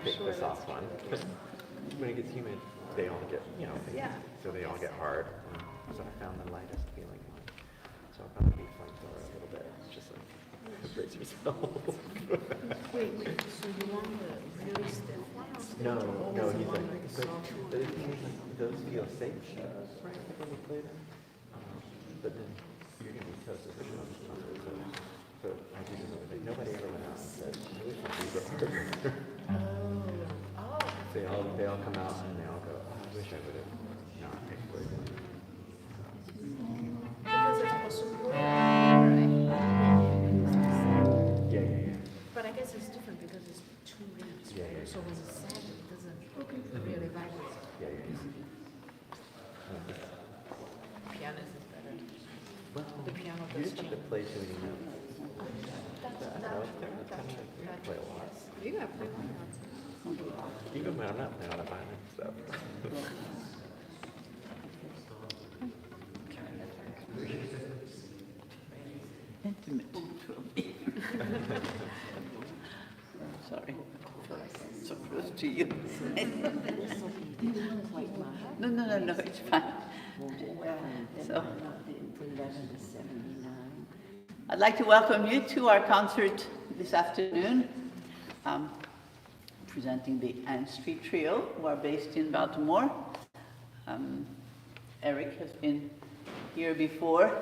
pick the soft one. When it gets humid, they all get, so they all get hard. So I found the lightest feeling one. So I'll probably be flamethrower a little bit. It's just like, it breaks me so. Wait, so you want the really stiff ones? No, he's like, but the thing is, like, those feel safe, right, when we play them. But then you're going to be toasted for sure. So I do this other thing. Nobody ever went out and said, I wish these were harder. They all come out and they all go, oh, I wish I would have not picked wood. Because it's supposed to work. Yeah. But I guess it's different because it's two rings. Yeah. So when it's sad, it doesn't really vibrate. Yeah. Piano is better. Well, The piano you does just have to change. play too many notes. I don't know, it's kind of like, you play a lot. You gotta play one note. Even when I'm not playing on a violin stuff. Intimate. Sorry. So close to you. No, it's fine. So, I'd like to welcome you to our concert this afternoon, presenting the Ann Street Trio, who are based in Baltimore. Eric has been here before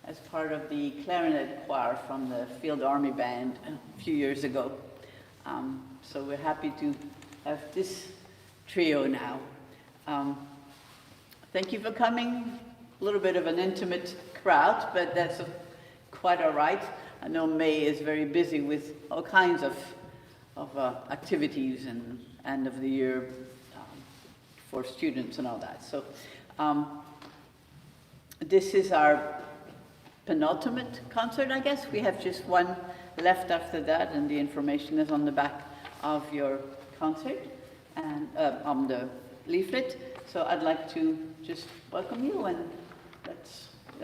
as part of the clarinet choir from the Field Army Band a few years ago. So we're happy to have this trio now. Thank you for coming. A little bit of an intimate crowd, but that's quite all right. I know May is very busy with all kinds of activities and end of the year for students and all that. So this is our penultimate concert, I guess. We have just one left after that, and the information is on the back of your concert and on the leaflet. So I'd like to just welcome you, and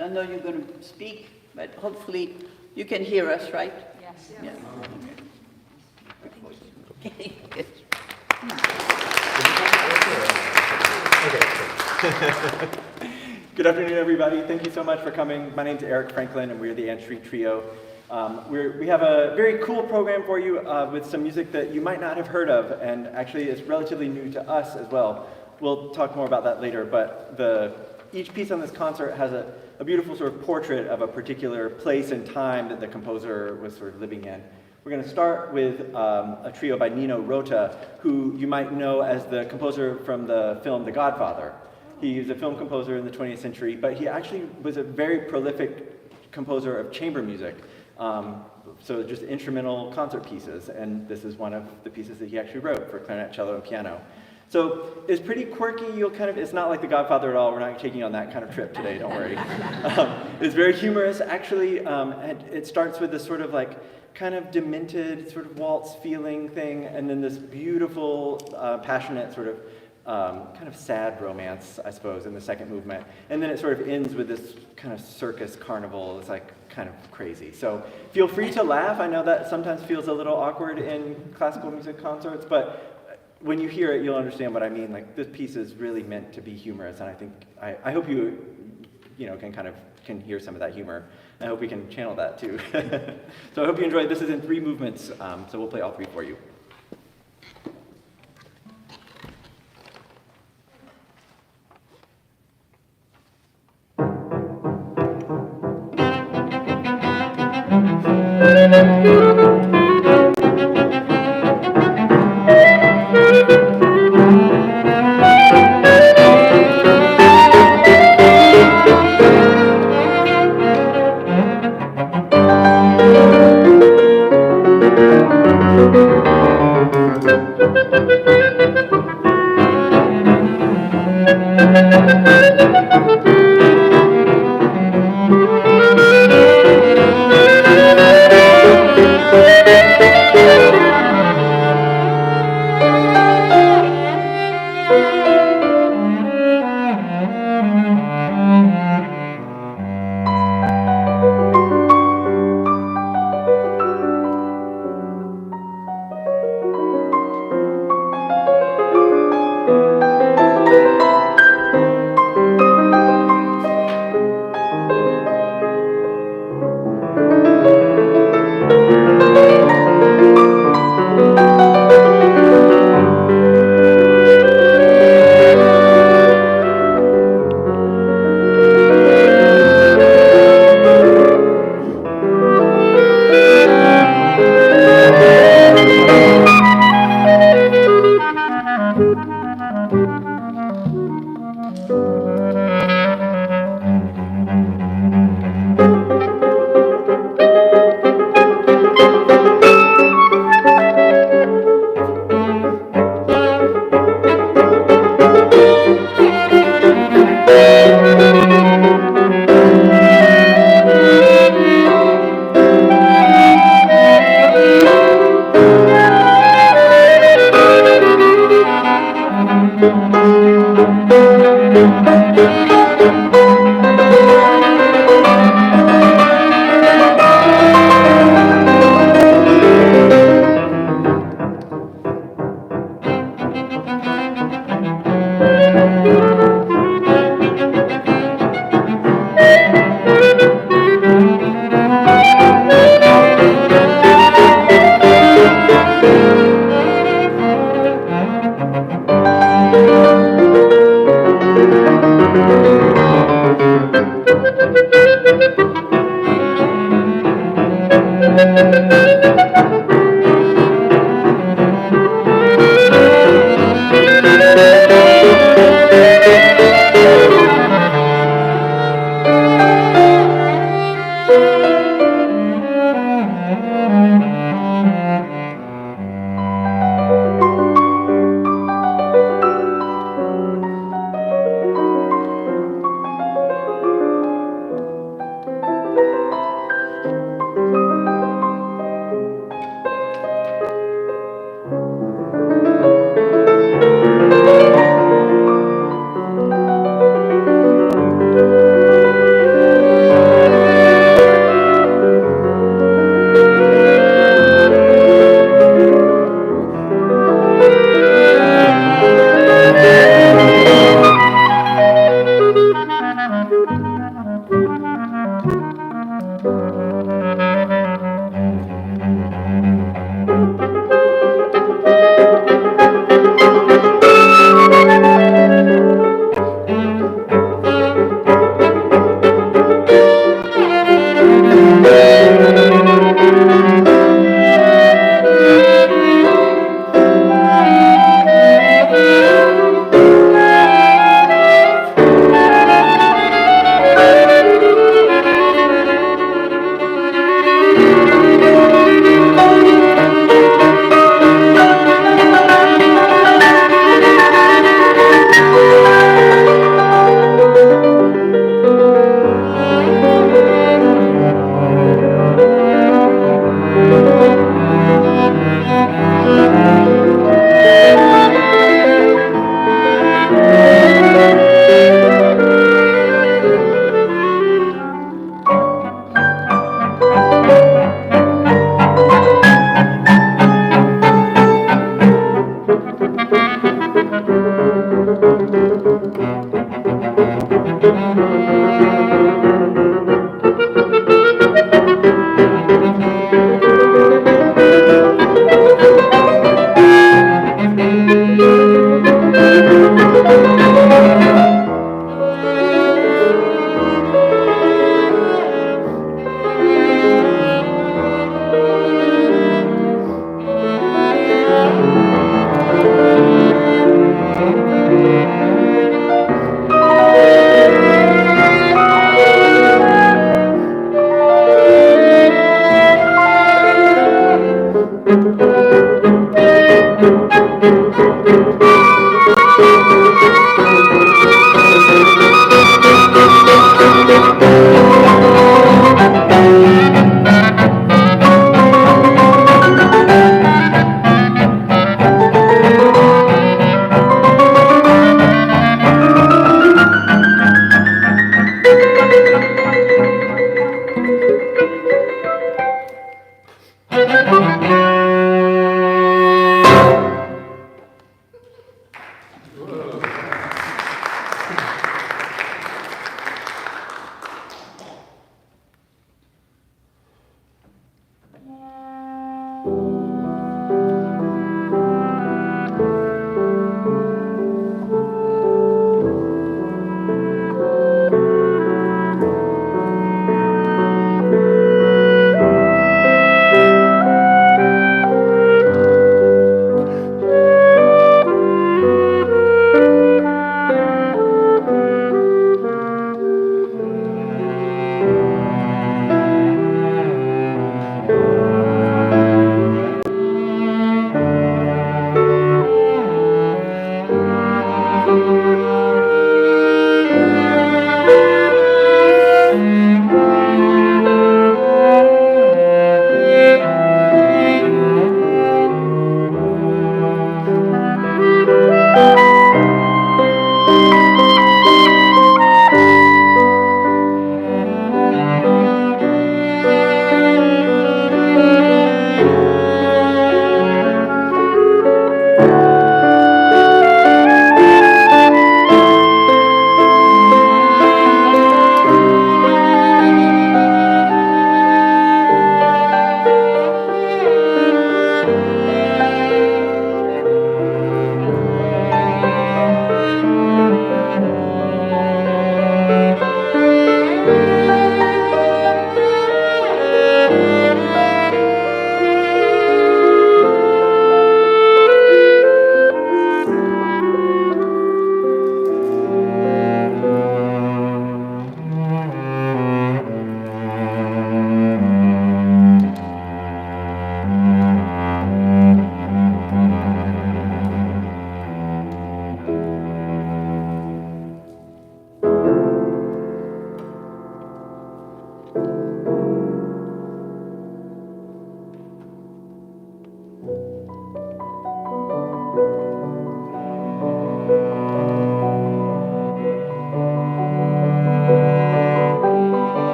I know you're going to speak, but hopefully you can hear us, right? Yes. Yeah. Okay. Good. Good afternoon, everybody. Thank you so much for coming. My name's Eric Franklin, and we're the Ann Street Trio. We have a very cool program for you with some music that you might not have heard of, and actually is relatively new to us as well. We'll talk more about that later, but each piece on this concert has a beautiful sort of portrait of a particular place and time that the composer was sort of living in. We're going to start with a trio by Nino Rota, who you might know as the composer from the film The Godfather. He's a film composer in the 20th century, but he actually was a very prolific composer of chamber music. So just instrumental concert pieces, and this is one of the pieces that he actually wrote for clarinet, cello, and piano. So it's pretty quirky. It's not like The Godfather at all. We're not taking on that kind of trip today, don't worry. It's very humorous, actually. It starts with this sort of like kind of demented sort of waltz feeling thing, and then this beautiful, passionate sort of kind of sad romance, I suppose, in the second movement. And then it sort of ends with this kind of circus carnival. It's like kind of crazy. So feel free to laugh. I know that sometimes feels a little awkward in classical music concerts, but when you hear it, you'll understand what I mean. Like, this piece is really meant to be humorous, and I think, I hope you can hear some of that humor. I hope we can channel that too. So I hope you enjoyed. This is in 3 movements, so we'll play all 3 for you.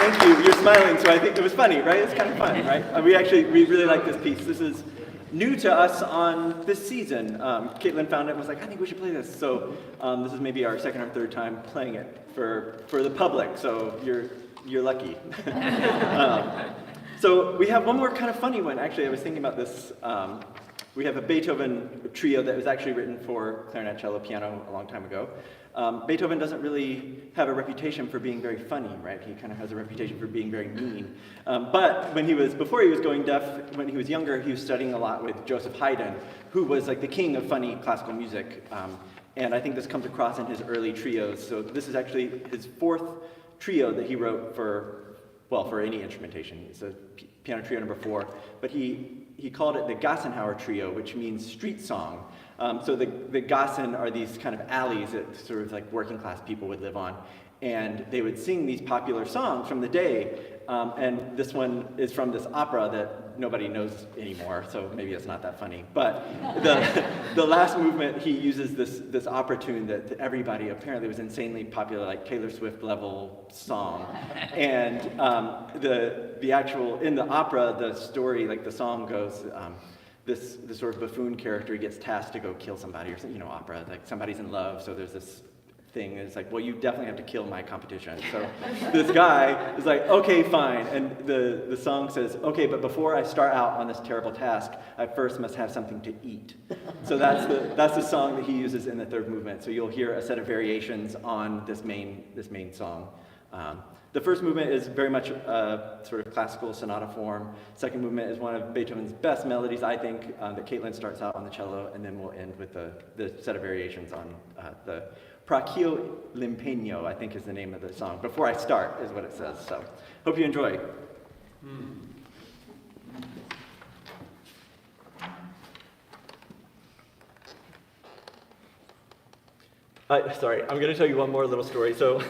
Thank you. You're smiling, so I think it was funny, right? It's kind of fun, right? We really like this piece. This is new to us on this season. Caitlin found it and was like, I think we should play this. So this is maybe our second or third time playing it for the public, so you're lucky. So we have one more kind of funny one. Actually, I was thinking about this We have a Beethoven trio that was actually written for clarinet, cello, piano a long time ago. Beethoven doesn't really have a reputation for being very funny, right? He kind of has a reputation for being very mean. But before he was going deaf, when he was younger, he was studying a lot with Joseph Haydn, who was like the king of funny classical music. And I think this comes across in his early trios. So this is actually his fourth trio that he wrote for any instrumentation. It's a piano trio number 4, but he called it the Gassenhauer Trio, which means street song. So the Gassen are these kind of alleys that sort of like working class people would live on. And they would sing these popular songs from the day. And this one is from this opera that nobody knows anymore, so maybe it's not that funny. But the last movement, he uses this opera tune that everybody apparently was insanely popular, like Taylor Swift level song. And the actual, in the opera, the story, like the song goes, this sort of buffoon character gets tasked to go kill somebody, or opera, like somebody's in love, so there's this thing, and it's like, well, you definitely have to kill my competition. So this guy is like, okay, fine, and the song says, okay, but before I start out on this terrible task, I first must have something to eat. So that's the song that he uses in the third movement. So you'll hear a set of variations on this main song. The first movement is very much sort of classical sonata form. Second movement is one of Beethoven's best melodies, I think, that Caitlin starts out on the cello, and then we'll end with the set of variations on the Braccio L'impegno, I think is the name of the song. Before I start is what it says. So hope you enjoy. Sorry, I'm going to tell you one more little story. So,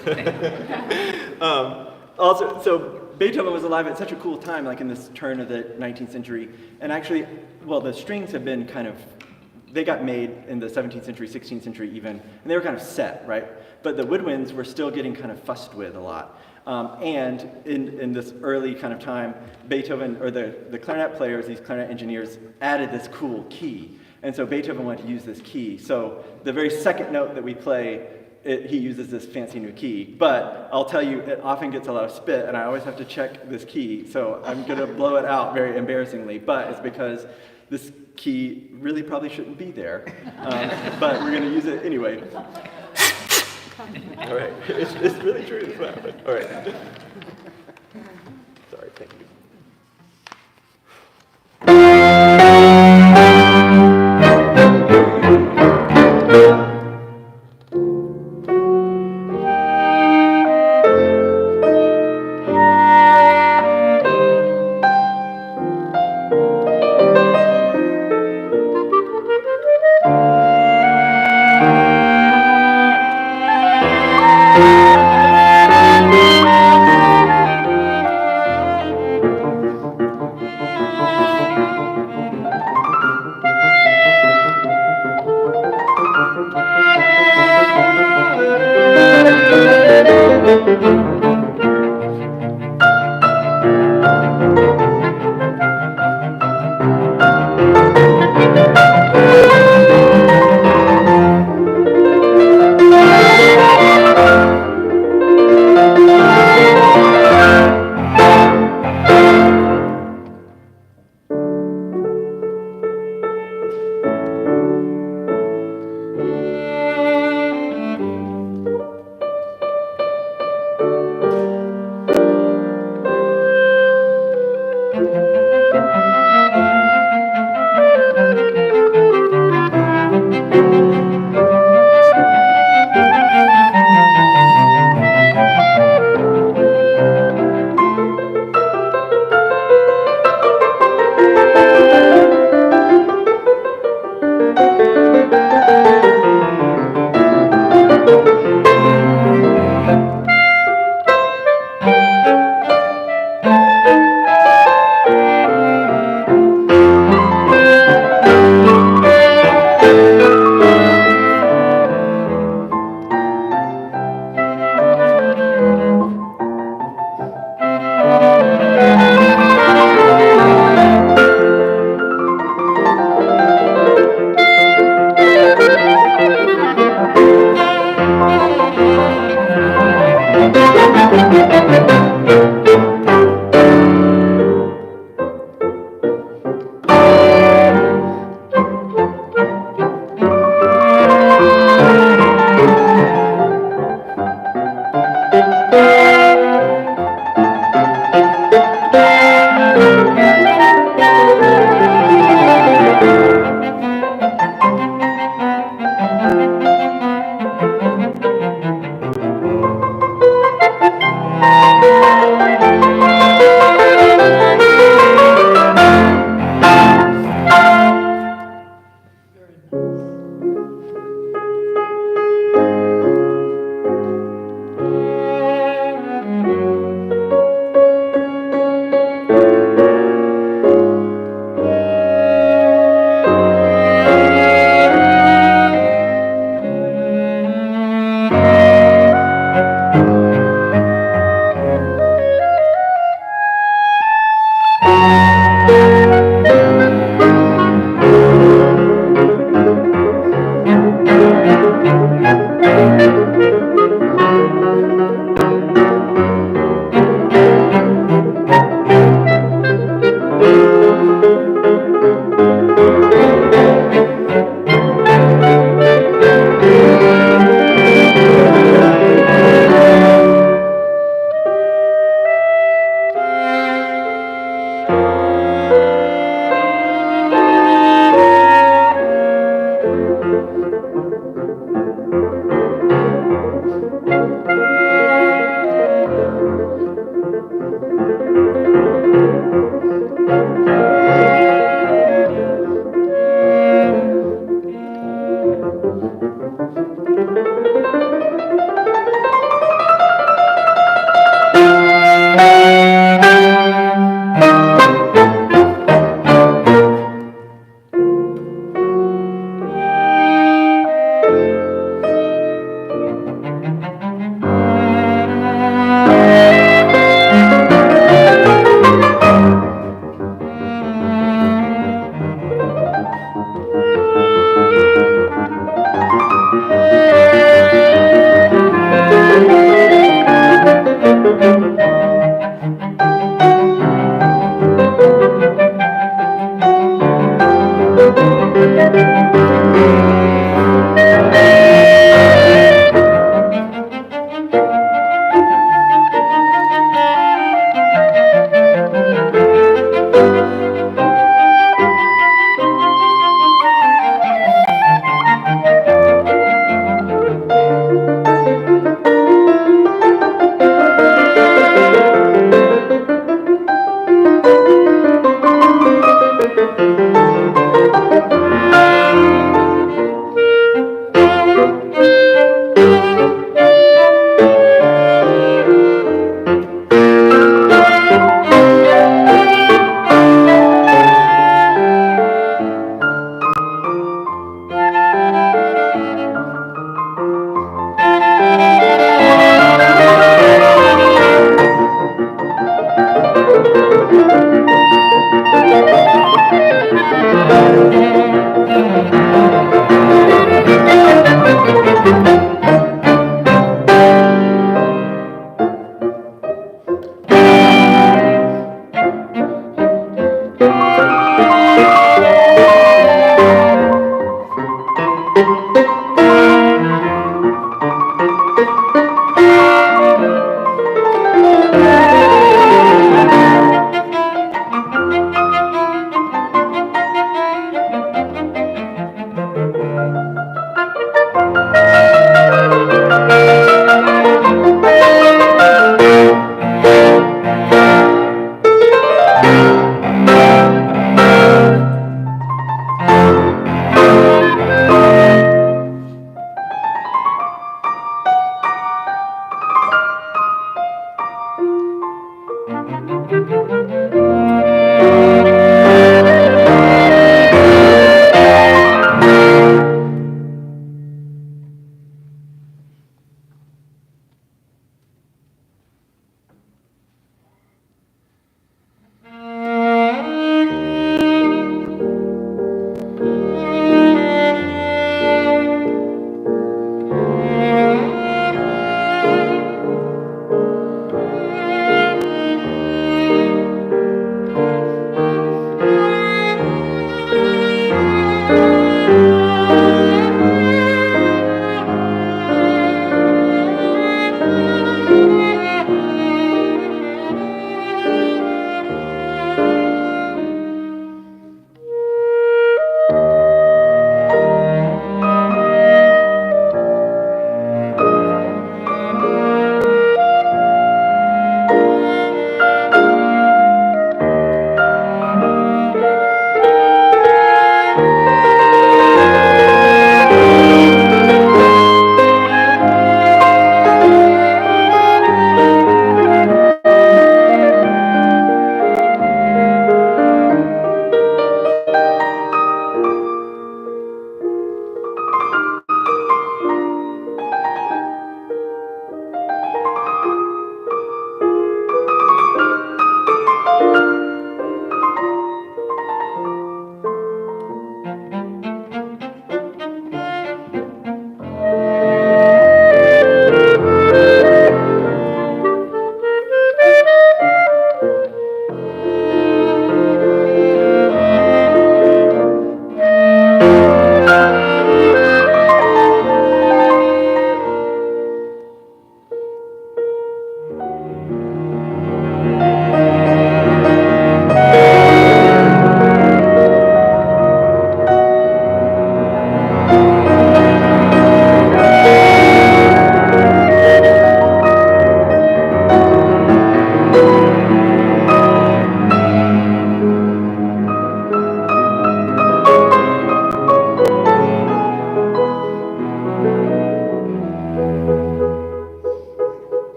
so Beethoven was alive at such a cool time, like in this turn of the 19th century. And actually, well, the strings have been they got made in the 17th century, 16th century even, and they were kind of set, right? But the woodwinds were still getting kind of fussed with a lot. And in this early kind of time, Beethoven, or the clarinet players, these clarinet engineers, added this cool key. And so Beethoven wanted to use this key. So the very second note that we play, he uses this fancy new key. But I'll tell you, it often gets a lot of spit, and I always have to check this key. So I'm going to blow it out very embarrassingly, but it's because this key really probably shouldn't be there. But we're going to use it anyway. All right. It's really true. It's what happened. All right. Sorry. Thank you.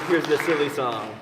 here's the silly song.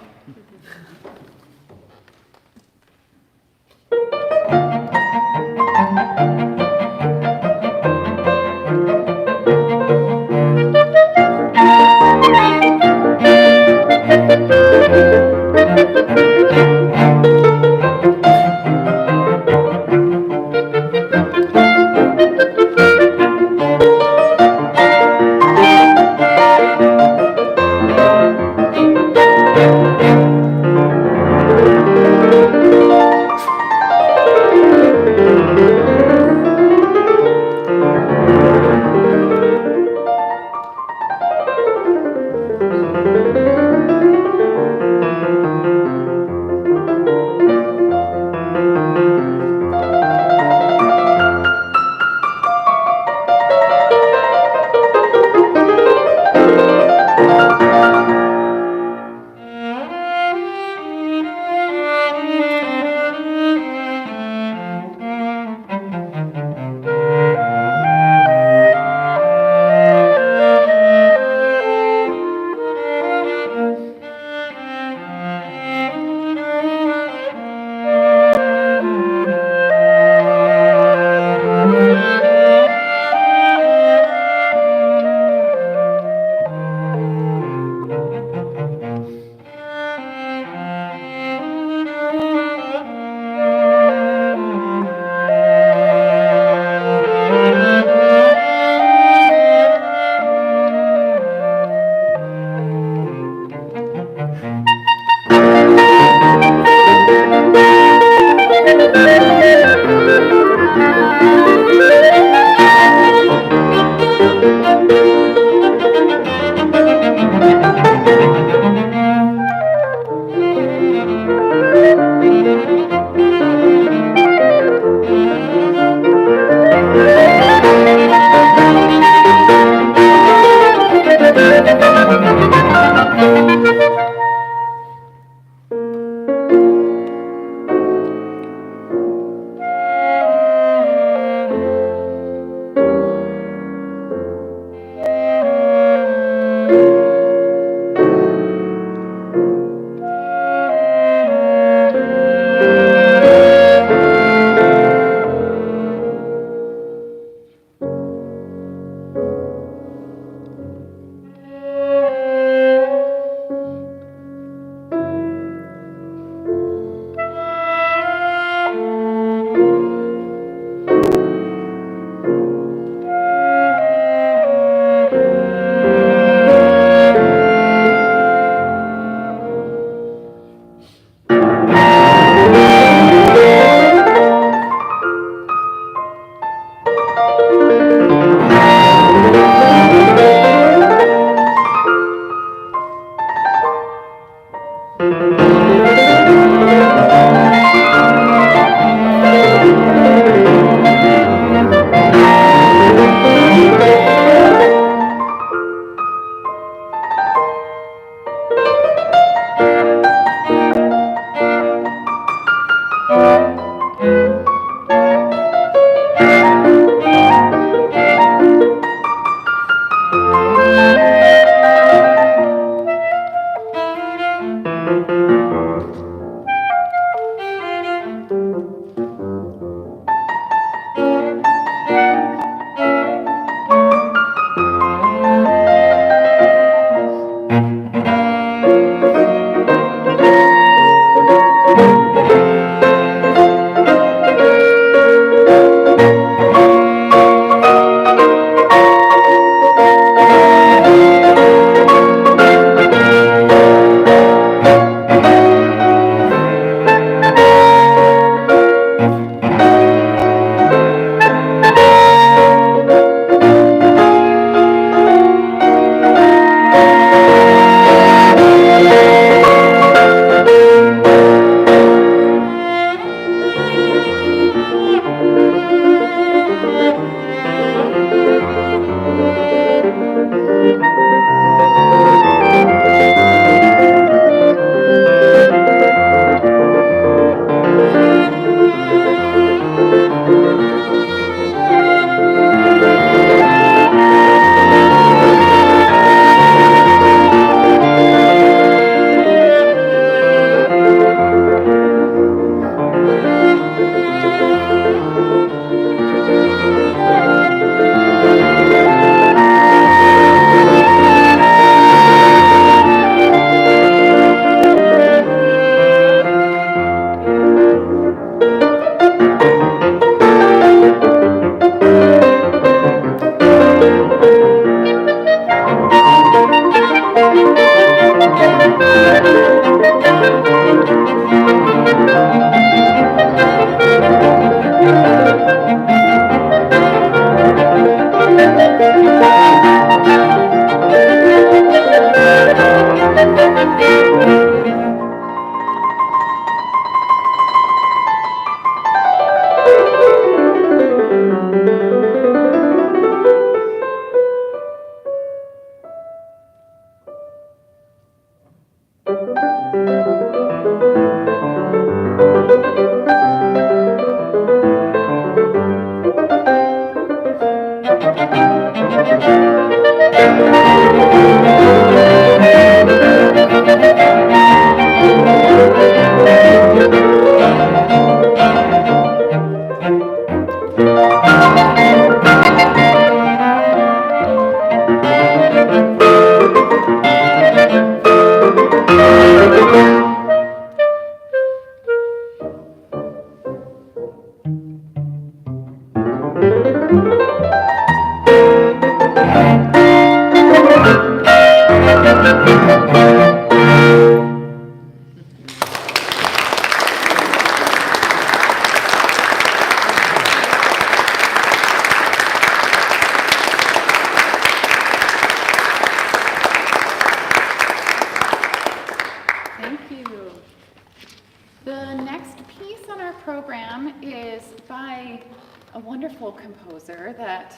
a wonderful composer that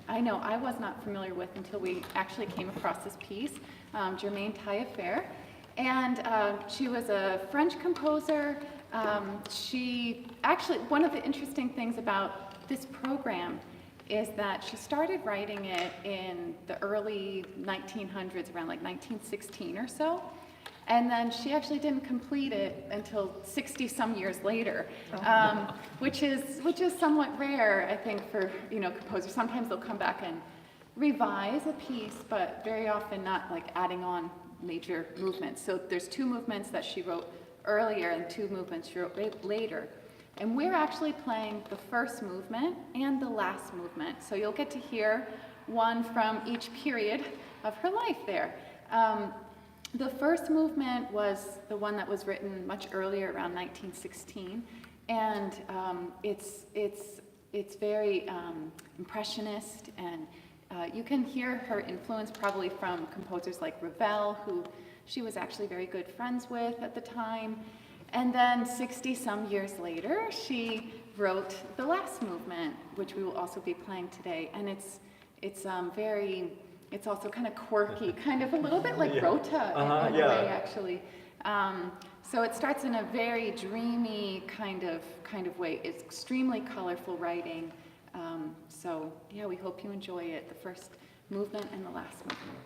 I know I was not familiar with until we actually came across this piece, Germaine Taillefer. And she was a French composer. She actually, one of the interesting things about this program is that she started writing it in the early 1900s, around like 1916 or so. And then she actually didn't complete it until 60 some years later, which is somewhat rare, I think, for composers. Sometimes they'll come back and revise a piece, but very often not like adding on major movements. So there's 2 movements that she wrote earlier and 2 movements she wrote later. And we're actually playing the first movement and the last movement. So you'll get to hear one from each period of her life there. The first movement was the one that was written much earlier, around 1916, and it's very impressionist, and you can hear her influence probably from composers like Ravel, who she was actually very good friends with at the time. And then 60 some years later, she wrote the last movement, which we will also be playing today, and it's also kind of quirky, kind of a little bit like Rota in a way, actually. So it starts in a very dreamy kind of way. It's extremely colorful writing. So yeah, we hope you enjoy it, the first movement and the last movement.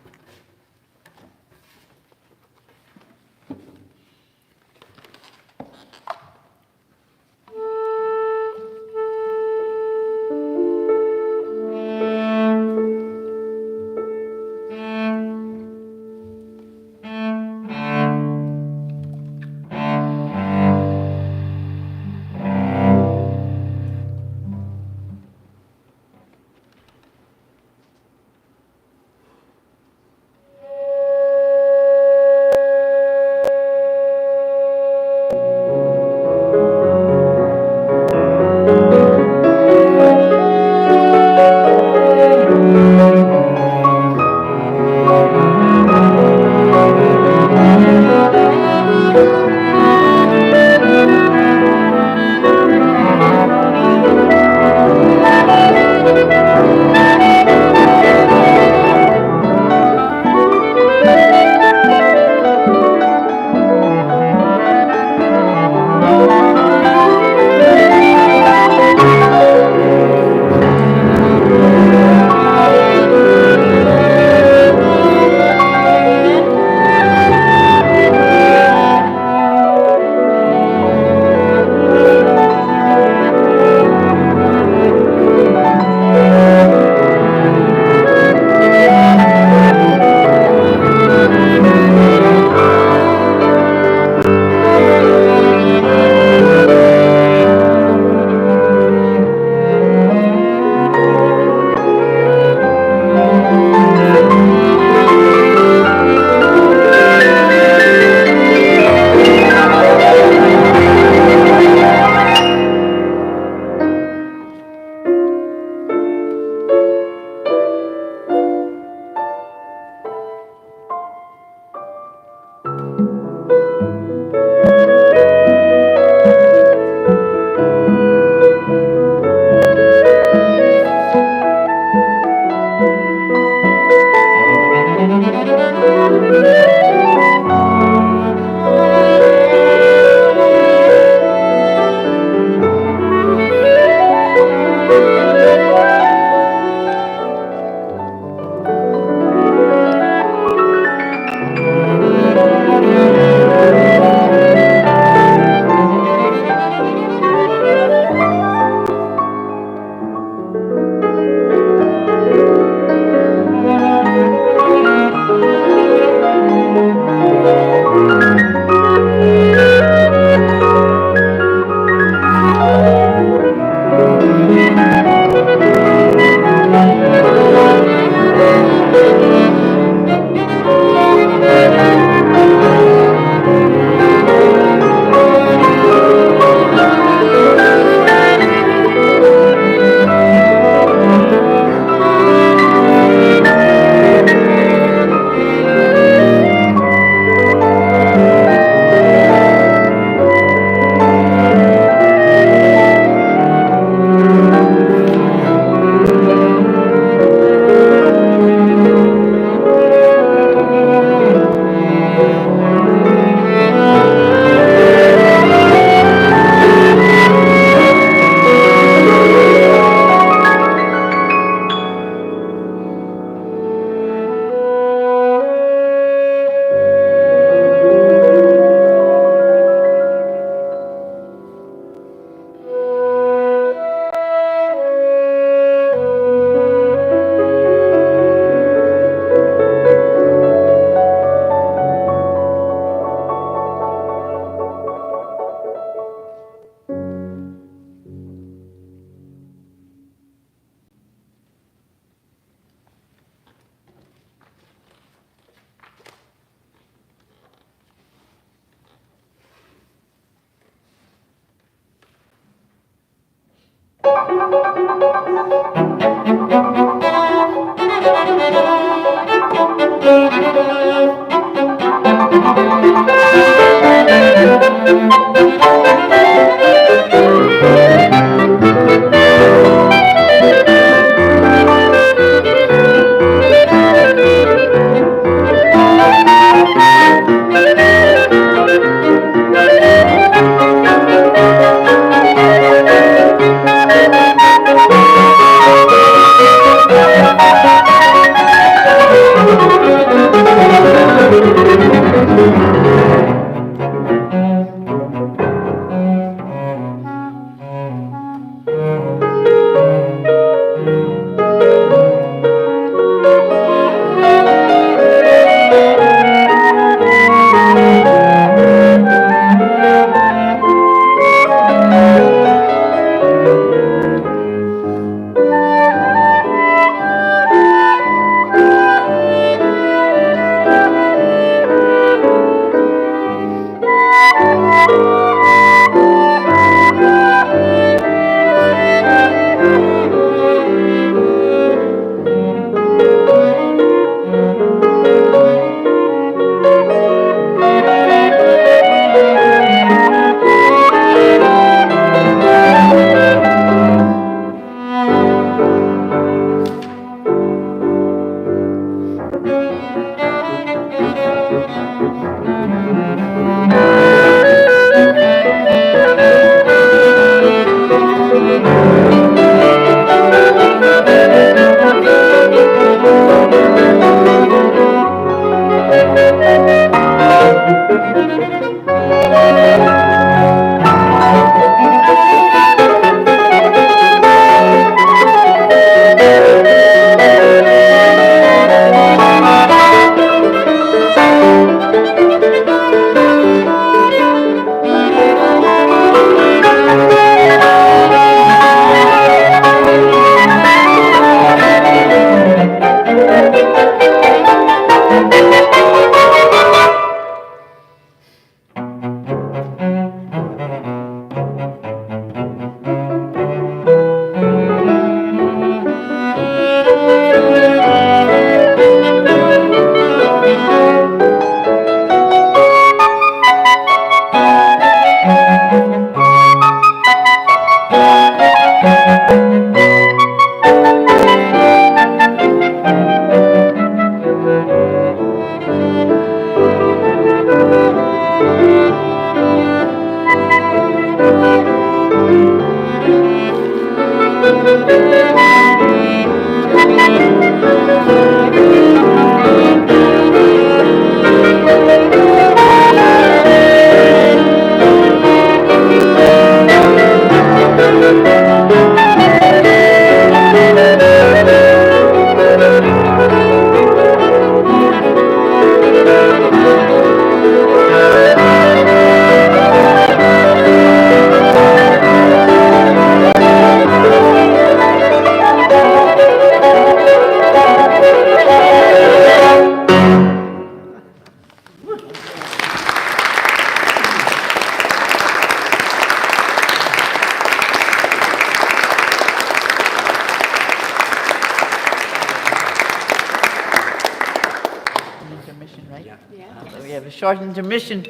Intermission, right? Yeah. So we have a short intermission.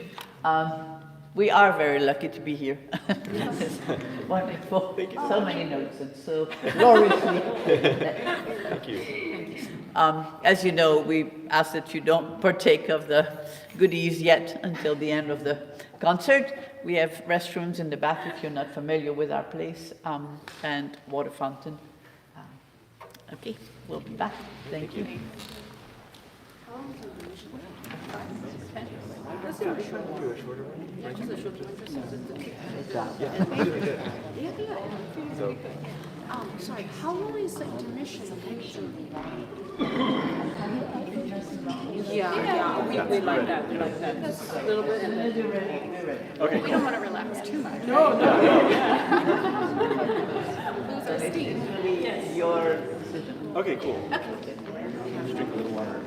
We are very lucky to be here. Wonderful. So many notes and so gloriously. Thank you. As you know, we ask that you don't partake of the goodies yet until the end of the concert. We have restrooms in the back if you're not familiar with our place, and water fountain. Okay, we'll be back. Thank you. Sorry, how long is the intermission usually? Yeah, we like that, a little bit. And then Okay. We don't want to relax too much. No. Lose our steam. Your decision. Okay, cool. Just drink a little water.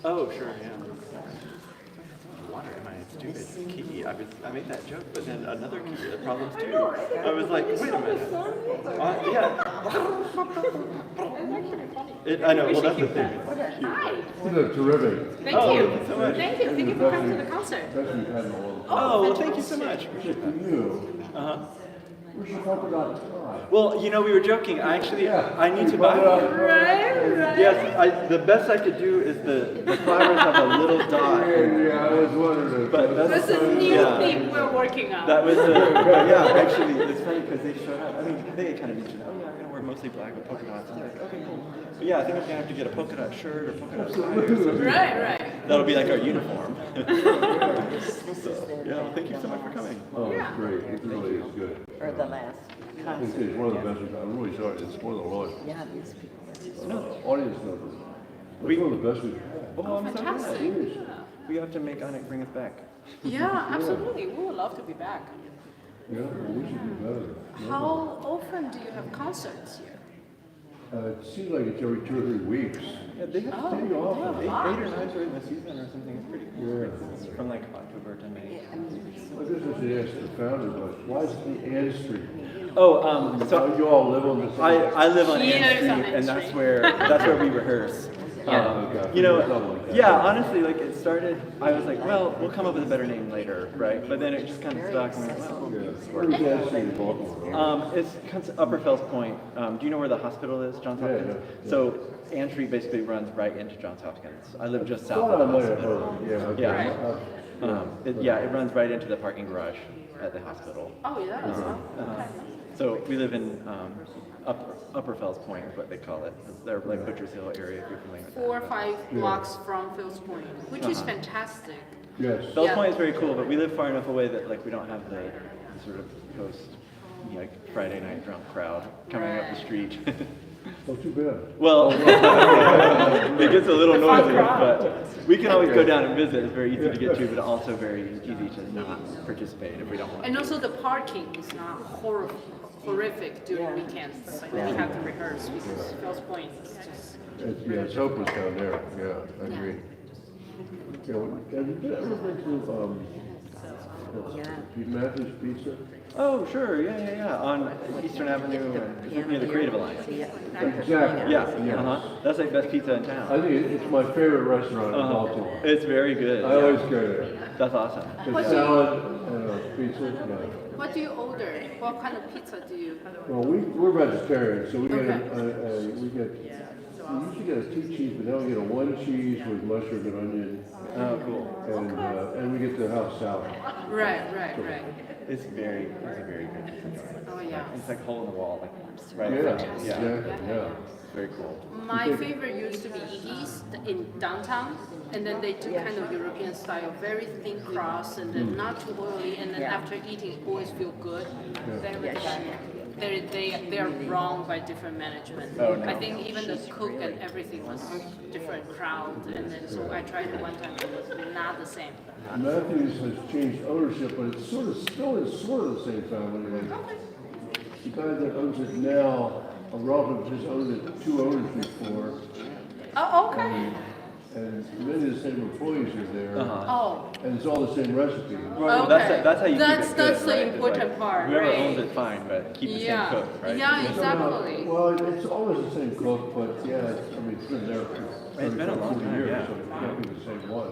Oh, sure, yeah. Water in my stupid key. I made that joke, but then another key had problems too. I was like, wait a minute. Yeah. I know, well, that's the thing. These are terrific. Thank Oh, you. thank you so much. Thank you. Thank you for coming to the concert. Best we've had in a while. Oh, well, thank you so much. Except for you. Uh-huh. Where's your polka dot tie? Well, you know, we were joking. I need to Polka buy dot one. tie. Right. Yes, the best I could do is the flowers have a little dot. Yeah, I was wondering if. But that's, This is a new yeah. thing we're working on. That was yeah, actually, it's funny because they showed up. I mean, they kind of mentioned, oh yeah, I'm gonna wear mostly black with polka dots. I'm like, okay, cool. But yeah, I think I'm gonna have to get a polka dot shirt or polka dot tie or something. Right. That'll be like our uniform. So, yeah, well, thank you so much for coming. Oh, it's great. It really is good. For the last It's concert. one of the best. I'm really sorry. It's one of the lowest. Yeah, these people. Audience numbers. It's one of the best we've had. Oh, I'm so glad. Fantastic. We have to make Anik bring us back. Yeah, absolutely. We would love to be back. Yeah, well, we should do better. How often do you have concerts here? It seems like it's every 2 or 3 weeks. Yeah, they have Oh, Pretty often. eight or nine during the season or something. It's pretty cool. Yeah. It's from like October to May. I guess I should ask the founder, but why is it the Ann Street? Oh, So you all live on the same? I live on Here's Ann Street, on Ann and that's Street. where we rehearse. Okay. You know, Something like that. yeah, honestly, like it started, I was like, well, we'll come up with a better name later, right? But then it just kind of stuck, and we went, well, Yeah. Where is Ann Street in Baltimore? it's kind of Upper Fells Point. Do you know where the hospital is, Johns Yeah, Hopkins? yeah. So Ann Street basically runs right into Johns Hopkins. I live just south Thought I of the might have hospital. heard. Yeah, okay. Yeah. It runs right into the parking garage at the hospital. Oh, yeah. Okay. So we live in Upper Fells Point is what they call it. They're like Butcher's Hill area, if you're familiar with that. 4 or 5 blocks from Phil's Point, which is fantastic. Yes. Fells Yeah. Point is very cool, but we live far enough away that like we don't have the sort of post like Friday night drunk crowd coming up the street. Oh, too bad. Well, it gets a little noisy, but we can always go down and visit. It's very easy to get to, but also very easy to not participate if we don't want And to. also the parking is not horrific during weekends. Like we have to rehearse because Phil's Point is just. It's hopeless down there. Yeah, I agree. You know, have you ever been to Pete Matthews Pizza? Oh, sure, yeah. On Eastern Avenue, near the Creative Alliance. Exactly. Yeah, Yes. That's like best pizza in town. I think it's my favorite restaurant in Baltimore. It's very good. I always go there. That's awesome. The salad and pizza. Yeah. What do you order? What kind of pizza do you? Well, we're vegetarian, so we get Okay. we usually get a 2 cheese, but now we get a 1 cheese with mushroom and onion, Oh, cool. and we get the house salad. Right. It's a very good. Oh yeah. It's like hole in the wall, like right Yeah, in front of you. exactly. Yeah. Very cool. My favorite used to be Iggy's in downtown, and then they do kind of European style, very thin crust, and then not too oily, and then after eating, always feel good. They're wrong by different management. Oh, no. I think even the cook and everything was different crowd, and then so I tried it one time, it was not the same. Matthews has changed ownership, but it's still sort of the same family. Like, the guy that owns it now, a relative just owned it 2 owners before, Oh, okay. and many of the same employees are there, Oh, and it's all the same recipe. Well, okay. that's how you keep it good, That's the right? It's important like, part, Whoever right? owns it, fine, but keep the same cook, right? Yeah, exactly. Well, it's always the same cook, but yeah, it's been there for It's been a long 40 time, years, yeah. so it can't be the same one.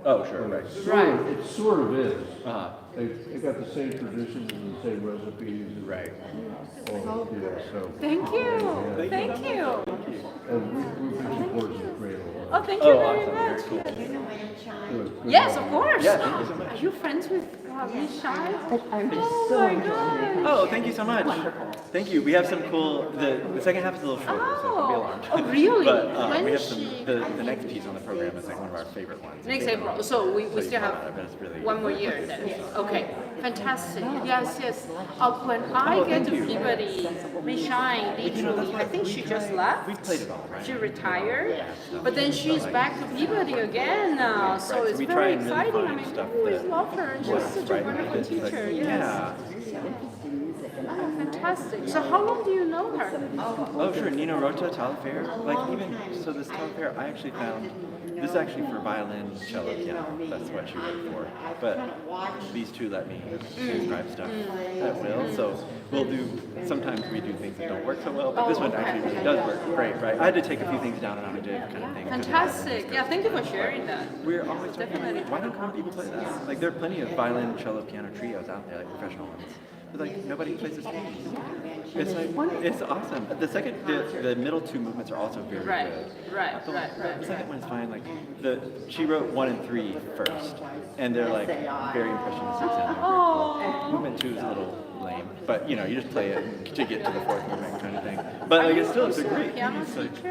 Oh, sure, right. It sort of is. Uh-huh. They got the same traditions and the same recipes. And Right. all, yeah, so. Thank you. Thank you. And we've been supporters of the Cradle. Oh, thank you Oh, very awesome, very much. cool. Yes, of course. Yeah, thank you so much. Are you friends with Miss Shai? Oh my God. Oh, thank you so much. Thank you. We have some cool. The second half is a little shorter, so don't be alarmed. Oh, really? But When we have is some. she- The next piece on the program is like one of our favorite ones. Next April. So we So you still follow have it, but it's really- one more year then. Okay. Fantastic. Yes. When I Oh, get thank to you. Peabody, Miss Shine literally, I think she just left. We've played it all, right? She retired, but then she's back to Peabody again now, so Right, so it's we try very and really exciting. I find mean, stuff I always that love her, and she's such a right, wonderful it's like- teacher. Yes. Yeah. Oh, fantastic. So how long do you know her? Oh, sure. Nina Rota, Talafair. Like even so, this Talafair I actually found this is actually for violin, cello, piano. That's what she wrote for. But these two let me transcribe stuff at will. So we'll do, sometimes we do things that don't work so well, but this one actually really does work great, right? I had to take a few things down and on a jig kind of thing. Fantastic. Yeah, thank you for sharing that. We're always talking about, why don't more people play that? Like, there are plenty of violin, cello, piano trios out there, like professional ones. But like, nobody plays this game. It's like, it's awesome. The middle two movements are also very Right, good. right, right, right. The second one's fine. Like, she wrote 1 and 3 first, and they're like very impressionistic and very cool. Movement 2 is a little lame, but you know, you just play it to get to the 4th movement kind of thing. But like, it's a great piece. Like,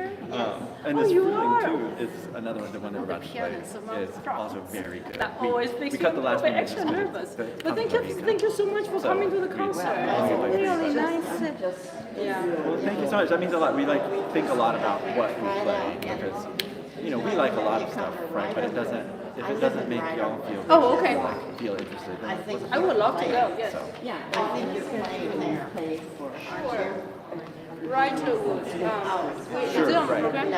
and this feeling too is another one, the one that we're about to play. Is also very good. That always makes we me cut the last a bit one extra nervous. But thank you so much for coming to the concert. It's really nice. Yeah. Well, thank you so much. That means a lot. We like think a lot about what we play because, you know, we like a lot of stuff, right? But it doesn't. If it doesn't make y'all feel feel interested, then I would love to go. Yes. so. Right to Wood. Is it on the program?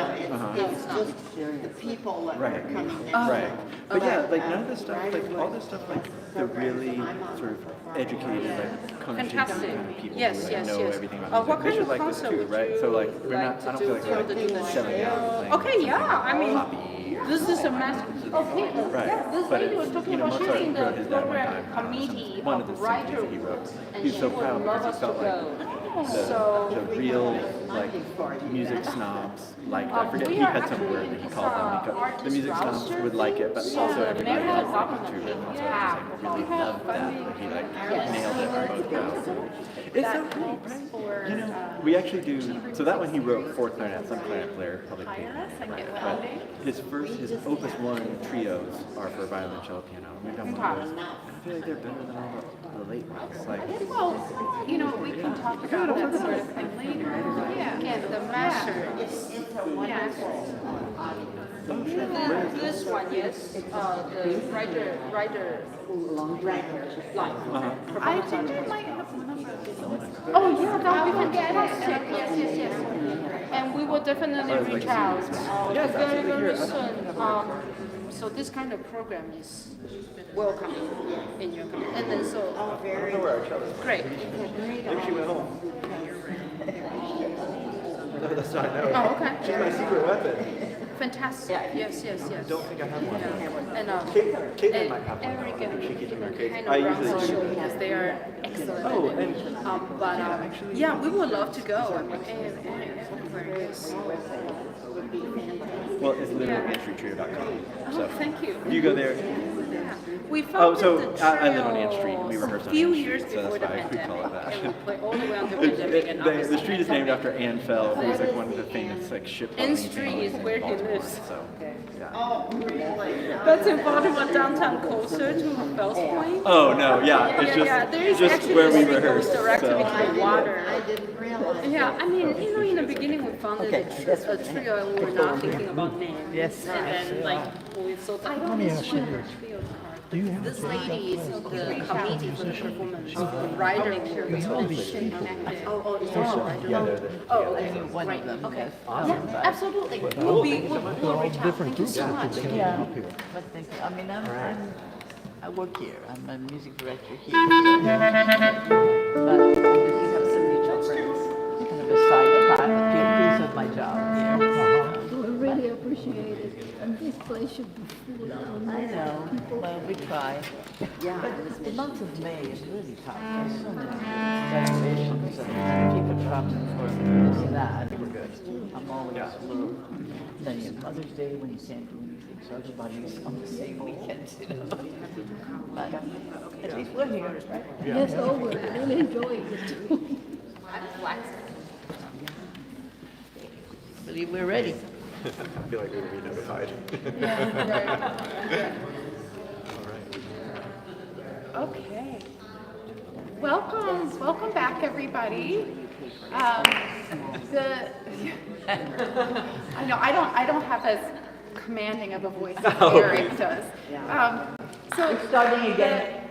It's just the people that are Right. coming in. Right. But yeah, like none of this stuff, like all this stuff, like the really sort of educated, like conscious Fantastic. kind of people Yes, who like, yes, know yes. everything about What music. They kind should of like this concert too, would right? you So like we're like not. to I don't do feel like for we're the like selling out playing. Okay, yeah. I mean, Poppy or this is a massive. Okay, Right. yeah. This But lady was it's, talking you know, about she's Mozart in the wrote his dad one program time, committee one of the of symphonies writer, that he wrote. and He was she so would proud love because us he to felt like go. the real like music snobs like I forget we he are had some actually word that he called them because artist the music snobs roster. would like it, but So also the everybody Maryland else liked it government, too. And also yeah, just like really loved that. And he like nailed it right down. It's so cool, right? You know, we actually do. So that one he wrote for clarinet. Some clarinet player probably played it. But his opus 1 trios are for violin, cello, piano. We've done one of those. And I feel like they're better than all the late ones. Like, Well, you know, we can talk about that sort of thing later. Yeah. Yeah, the master. Yeah. This one, yes. The writer life. I think I might have one of those. Oh, yeah, that would be fantastic. Yes, yes. And we will definitely reach out. Yes, Very, absolutely. very Here, soon. So this kind of program is welcome in your community. And then so, I don't know where our cello is. great. Maybe she went home. No, that's not, no. Oh, okay. She's my secret weapon. Fantastic. Yes. I don't think I have one. And Caitlin might have one. Eric and She keeps in her case. kind I of runs usually the do. show because they are excellent. Oh, at it. and But yeah, we would love to go. I mean, everywhere is. well, it's literally entrytrio.com. Oh, So thank you. you go there. Yeah. We Oh, founded so the I live on Ann Street. trio We rehearse a on few Ann years Street, so before that's the why we call it pandemic, that. and we played all the way until the pandemic. And The obviously street is named after Ann Fell, who was like one of the famous like ship Ann building Street families is in where he Baltimore. lives. So yeah. Oh, really? That's in Baltimore downtown, closer to Fells Point. Oh no, yeah, it's There is just actually where we this thing rehearse. goes directly So. between the water. I didn't realize. Yeah, I mean, you know, in the beginning we founded a trio and we were not thinking about names. Yes. And then like we thought that let me ask you this lady is the committee for the performance, the writer. Oh, it's also writer. Yeah, they're the, Oh, okay, right, okay. Yeah, absolutely. We'll reach out. Thank you so much. Yeah, but thank you. I mean, I work here. I'm a music director here. But we have some mutual friends. Kind of a side piece of my job here. So I really appreciate it, and this place should be full of I know. Well, we try. Yeah. But the month of May is really tough. There's so many celebrations and people traveling for this and that. We're good. I'm always a little. Then you have Mother's Day when you can't do anything, so everybody's on the same weekend, you know. But at least we're here, right? Yes, over. I really enjoy it. I believe we're ready. I feel like we will be notified. Okay. Welcome back, everybody. I know I don't have as commanding of a voice as Eric does. So Starting again.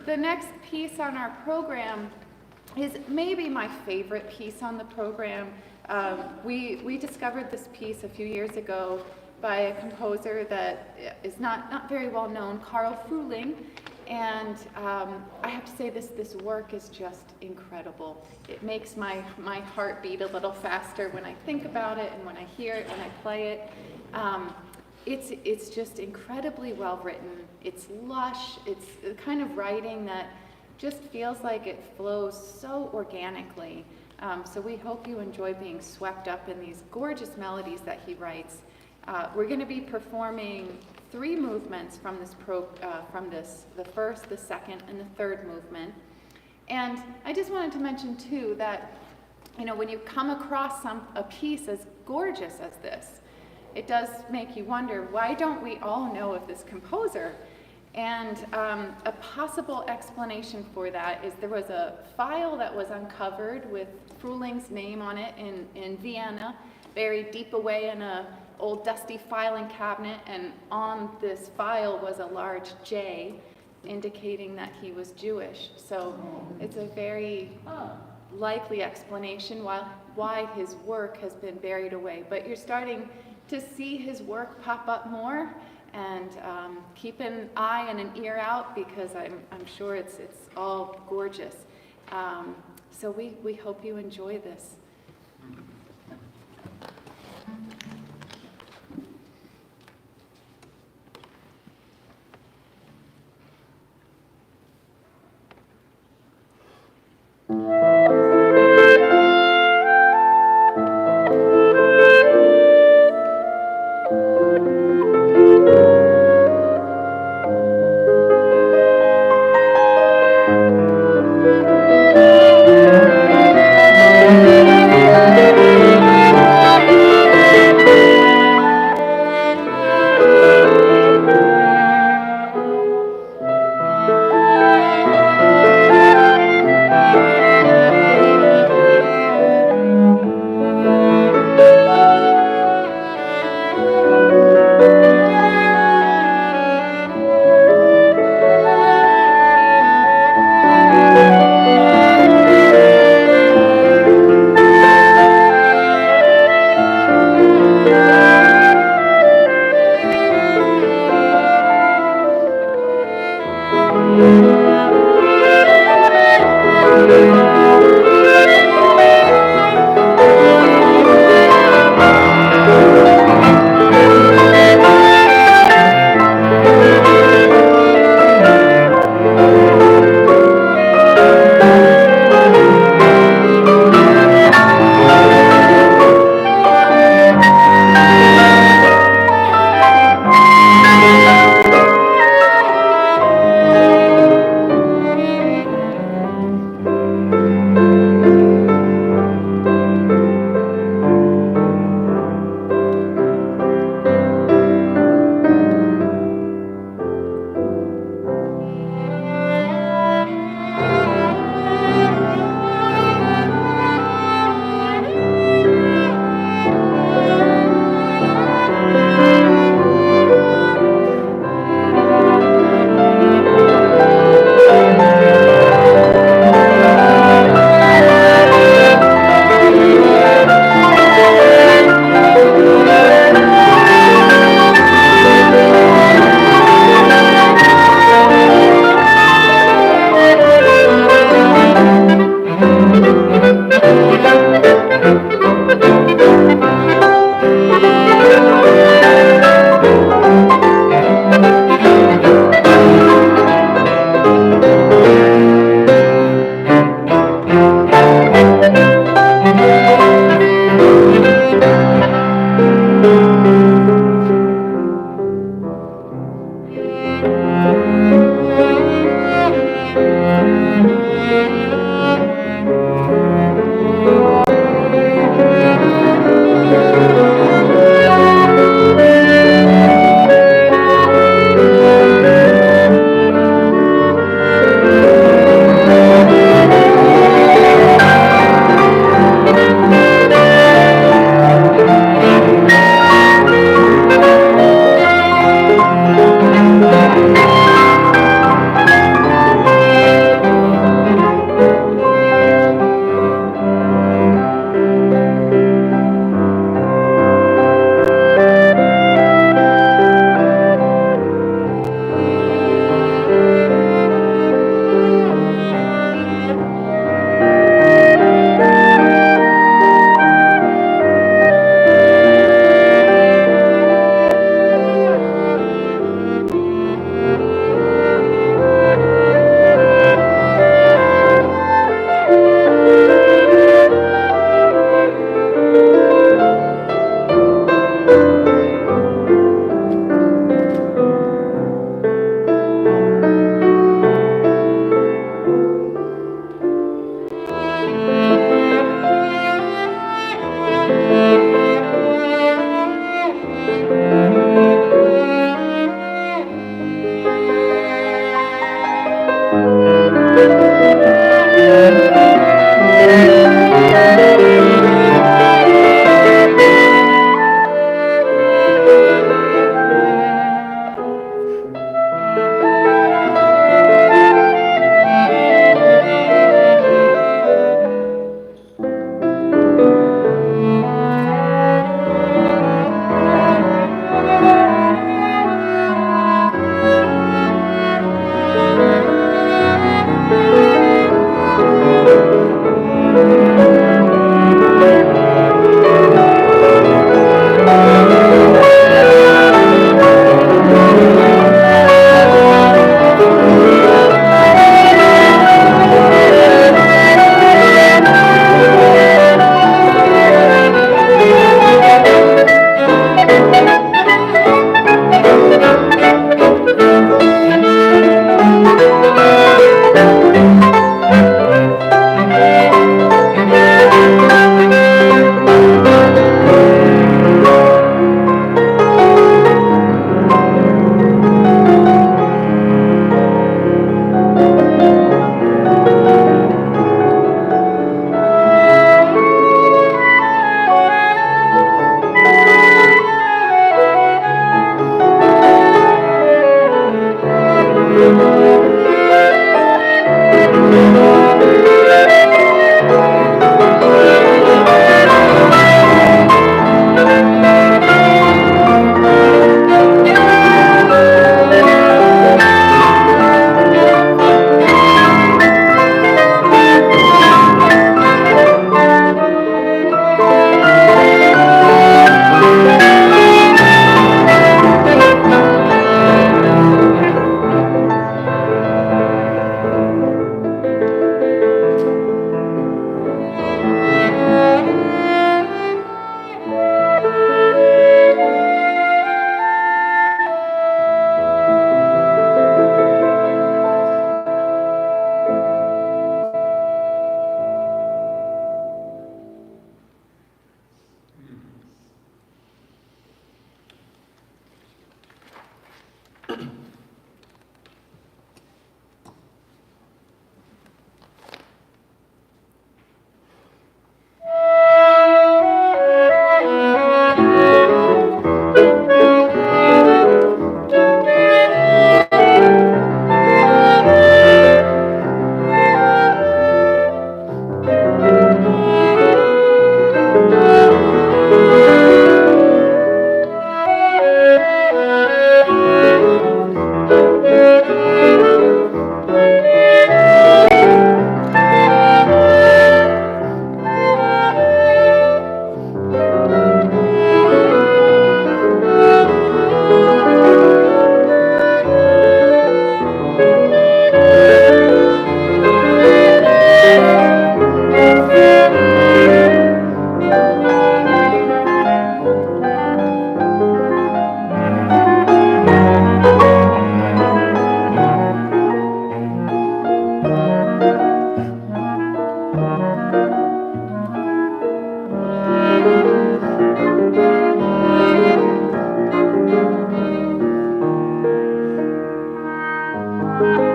the next piece on our program is maybe my favorite piece on the program. We discovered this piece a few years ago by a composer that is not very well known, Carl Fruhling. And I have to say this work is just incredible. It makes my heart beat a little faster when I think about it and when I hear it, when I play it. It's just incredibly well written. It's lush. It's the kind of writing that just feels like it flows so organically. So we hope you enjoy being swept up in these gorgeous melodies that he writes. We're going to be performing 3 movements from the first, the second, and the third movement. And I just wanted to mention too that, you know, when you come across a piece as gorgeous as this, it does make you wonder, why don't we all know of this composer? And a possible explanation for that is there was a file that was uncovered with Fruhling's name on it in Vienna, buried deep away in an old dusty filing cabinet, and on this file was a large J, indicating that he was Jewish. So it's a very likely explanation why his work has been buried away. But you're starting to see his work pop up more, and keep an eye and an ear out, because I'm sure it's all gorgeous. So we hope you enjoy this.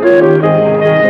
Thank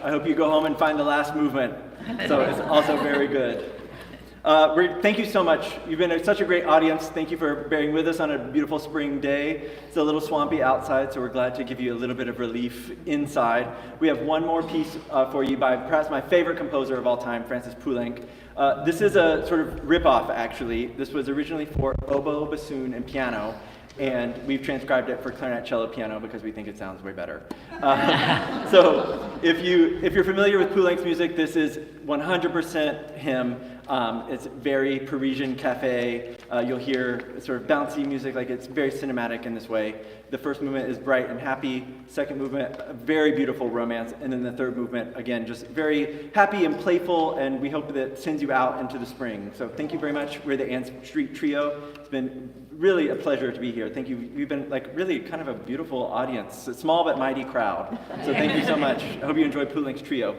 I hope you go home and find the last movement. So it's also very good. Thank you so much. You've been such a great audience. Thank you for bearing with us on a beautiful spring day. It's a little swampy outside, so we're glad to give you a little bit of relief inside. We have one more piece for you by perhaps my favorite composer of all time, Francis Poulenc. This is a sort of rip-off, actually. This was originally for oboe, bassoon, and piano, and we've transcribed it for clarinet, cello, piano because we think it sounds way better. So if you're familiar with Poulenc's music, this is 100% him. It's very Parisian cafe. You'll hear sort of bouncy music, like it's very cinematic in this way. The first movement is bright and happy. Second movement, a very beautiful romance. And then the third movement, again, just very happy and playful, and we hope that it sends you out into the spring. So thank you very much. We're the Ann Street Trio. It's been really a pleasure to be here. Thank you. You've been like really kind of a beautiful audience. A small but mighty crowd. So thank you so much. I hope you enjoyed Poulenc's Trio.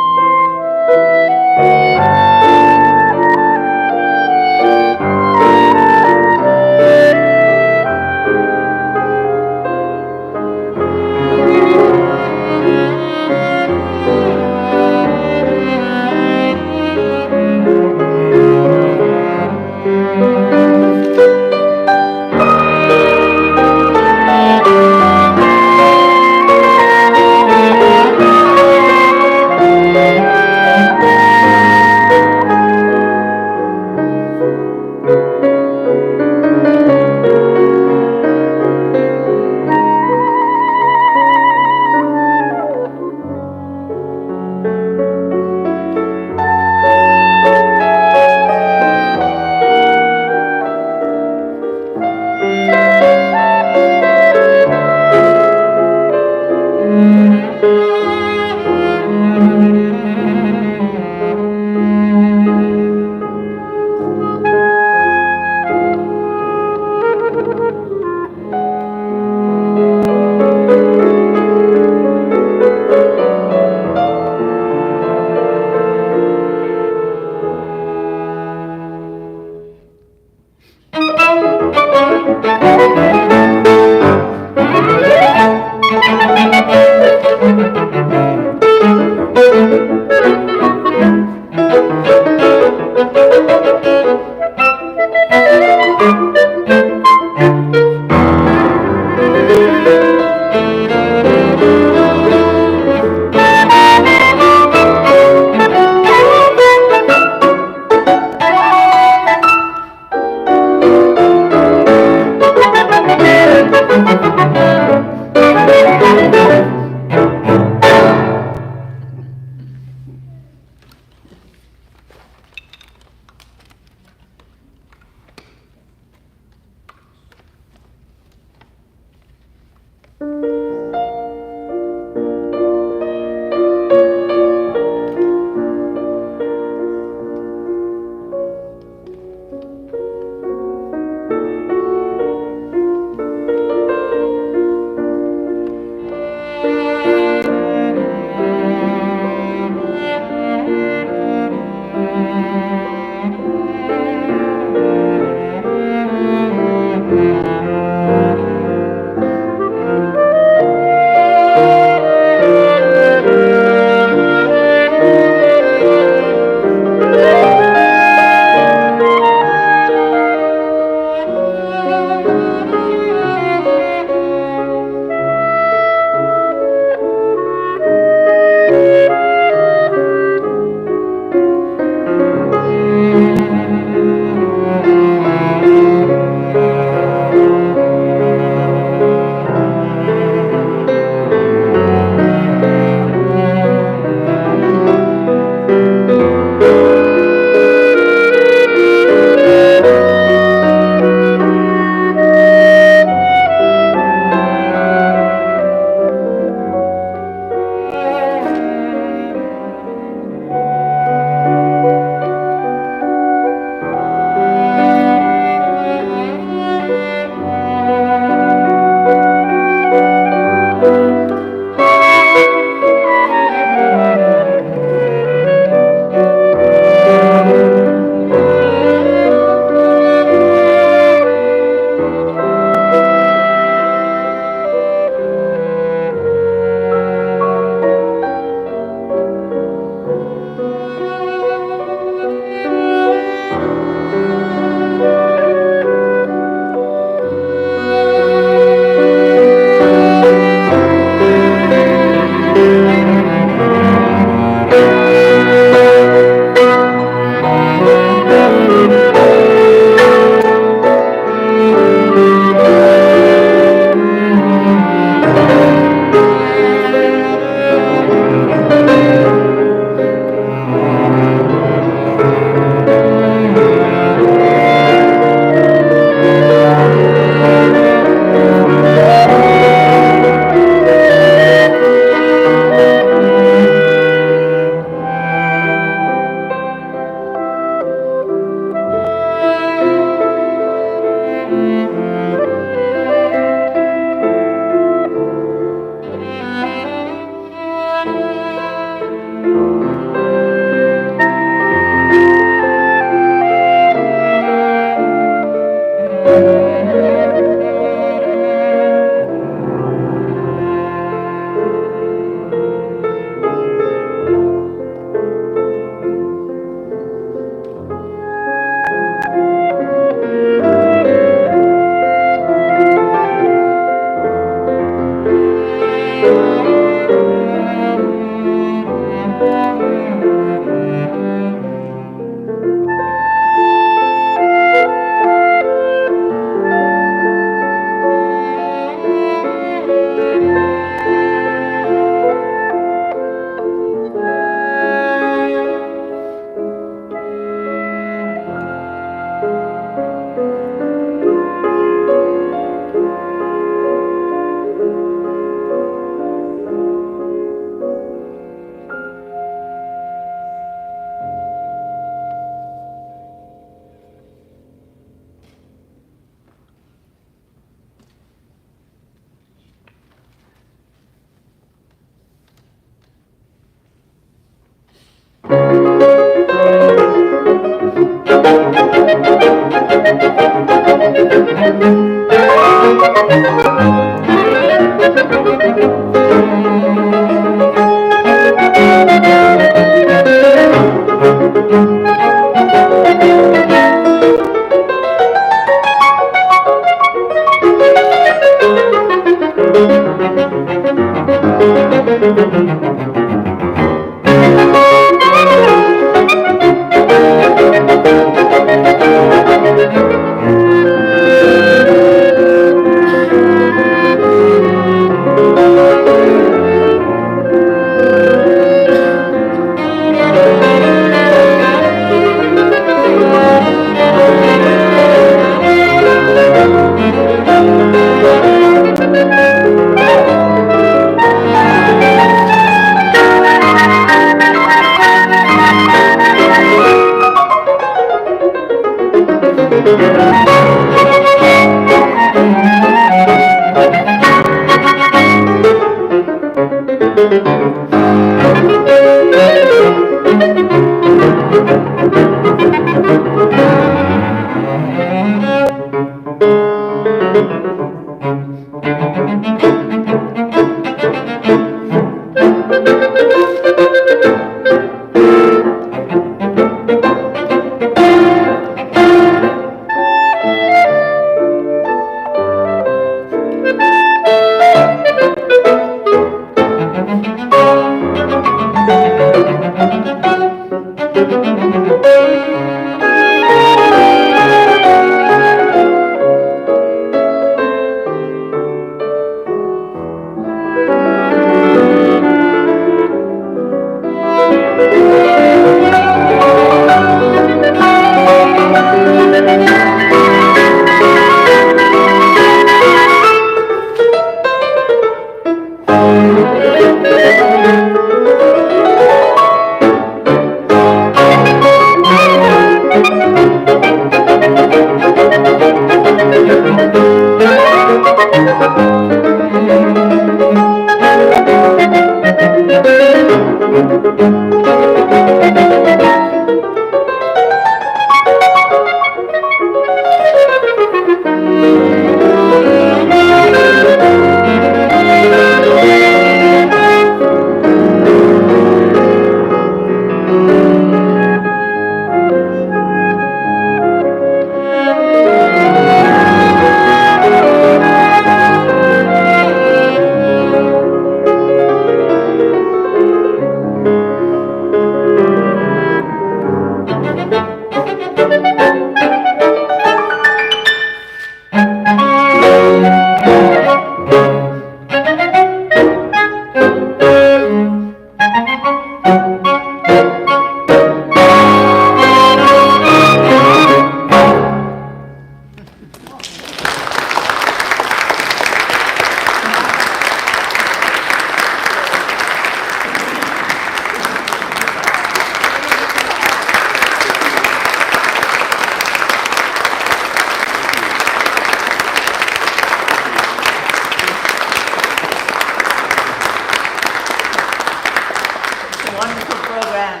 Wonderful program.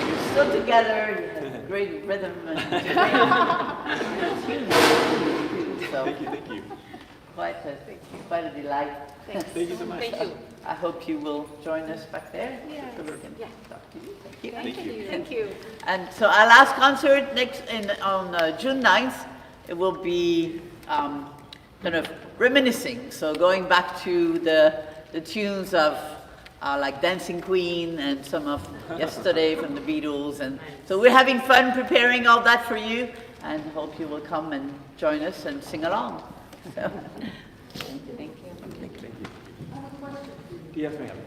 You're still together, you have great rhythm and so Thank you. quite a delight. Thank you so much. Thank you. I hope you will join us back there. Yes. Yeah. Talk to you. Thank you. Thank you. Thank you. And so our last concert on June 9th, it will be kind of reminiscing. So going back to the tunes of like Dancing Queen and some of Yesterday from the Beatles. And so we're having fun preparing all that for you and hope you will come and join us and sing along. So, thank you. Yes, ma'am.